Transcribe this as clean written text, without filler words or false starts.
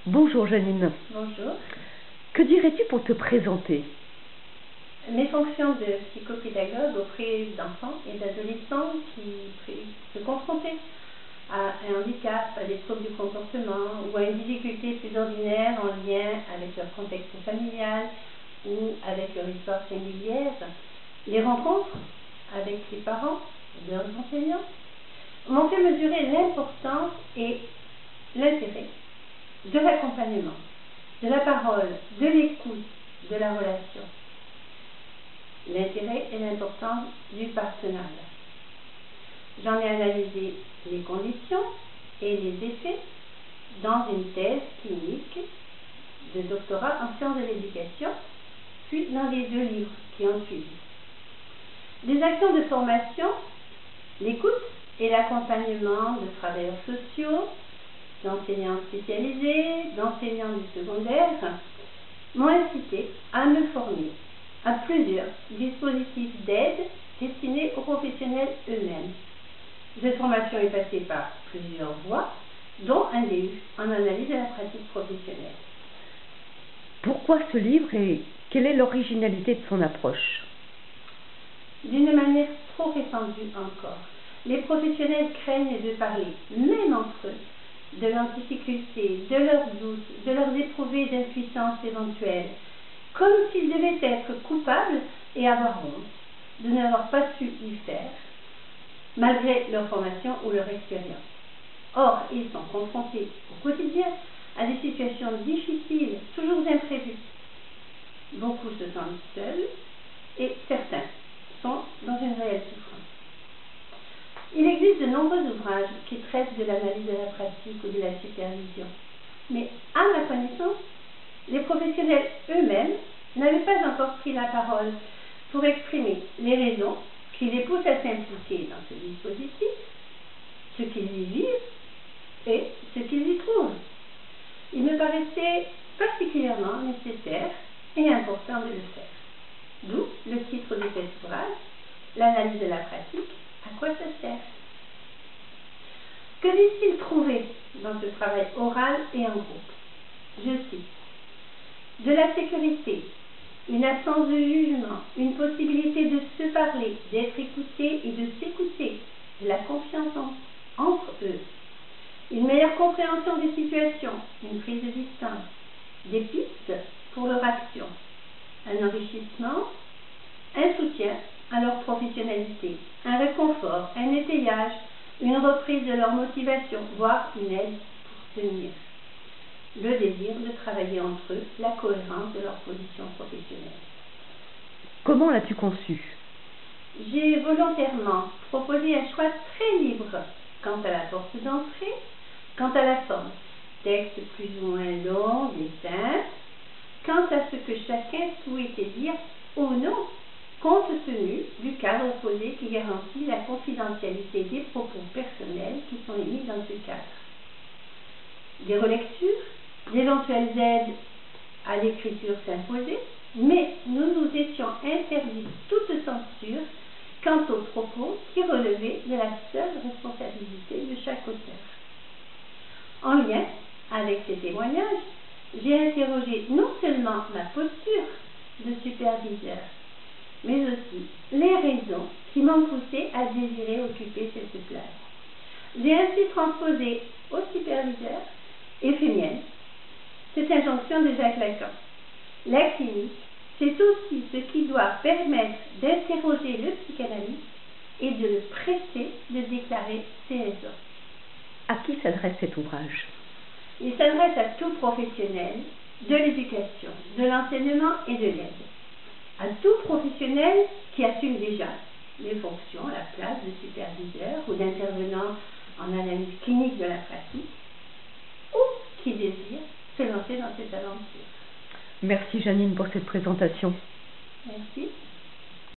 Bonjour Janine. Bonjour. Que dirais-tu pour te présenter? Mes fonctions de psychopédagogue auprès d'enfants et d'adolescents qui se confrontaient à un handicap, à des troubles du comportement ou à une difficulté plus ordinaire en lien avec leur contexte familial ou avec leur histoire singulière, les rencontres avec les parents et leurs enseignants m'ont fait mesurer l'importance et l'intérêt de l'accompagnement, de la parole, de l'écoute, de la relation. L'intérêt et l'importance du partenariat. J'en ai analysé les conditions et les effets dans une thèse clinique de doctorat en sciences de l'éducation, puis dans les 2 livres qui ont suivi. Les actions de formation, l'écoute et l'accompagnement de travailleurs sociaux, d'enseignants spécialisés, d'enseignants du secondaire, m'ont incité à me former à plusieurs dispositifs d'aide destinés aux professionnels eux-mêmes. Cette formation est passée par plusieurs voies, dont un DU en analyse de la pratique professionnelle. Pourquoi ce livre et quelle est l'originalité de son approche? D'une manière trop répandue encore, les professionnels craignent de parler, même entre eux, de leurs difficultés, de leurs doutes, de leurs éprouvés d'impuissance éventuelle, comme s'ils devaient être coupables et avoir honte de n'avoir pas su y faire, malgré leur formation ou leur expérience. Or, ils sont confrontés au quotidien à des situations difficiles, toujours imprévues. Beaucoup se sentent seuls et certains sont dans une réelle souffrance. Il existe de nombreux ouvrages qui traitent de l'analyse de la pratique ou de la supervision. Mais à ma connaissance, les professionnels eux-mêmes n'avaient pas encore pris la parole pour exprimer les raisons qui les poussent à s'impliquer dans ce dispositif, ce qu'ils y vivent et ce qu'ils y trouvent. Il me paraissait particulièrement nécessaire et important de le faire. D'où le titre de cet ouvrage, l'analyse de la pratique, à quoi ça sert? Que disent-ils trouver dans ce travail oral et en groupe? Je cite: de la sécurité, une absence de jugement, une possibilité de se parler, d'être écouté et de s'écouter, de la confiance entre eux, une meilleure compréhension des situations, une prise de distance, des pistes pour leur action, un enrichissement, un soutien à leur professionnalité, un réconfort, un étayage, une reprise de leur motivation, voire une aide pour tenir. Le désir de travailler entre eux, la cohérence de leur position professionnelle. Comment l'as-tu conçu? J'ai volontairement proposé un choix très libre quant à la porte d'entrée, quant à la forme, texte plus ou moins long, dessin, quant à ce que chacun souhaitait dire ou non, compte tenu du cadre posé qui garantit la confidentialité des propos personnels qui sont émis dans ce cadre. Des relectures, d'éventuelles aides à l'écriture s'imposaient, mais nous nous étions interdits toute censure quant aux propos qui relevaient de la seule responsabilité de chaque auteur. En lien avec ces témoignages, j'ai interrogé non seulement ma posture de superviseur, mais aussi les raisons qui m'ont poussé à désirer occuper cette place. J'ai ainsi transposé au superviseur et fait mienne cette injonction de Jacques Lacan. La clinique, c'est aussi ce qui doit permettre d'interroger le psychanalyste et de le presser de déclarer ses raisons. À qui s'adresse cet ouvrage? Il s'adresse à tout professionnel de l'éducation, de l'enseignement et de l'aide. À tout professionnel qui assume déjà les fonctions, la place de superviseur ou d'intervenant en analyse clinique de la pratique, ou qui désire se lancer dans cette aventure. Merci Janine pour cette présentation.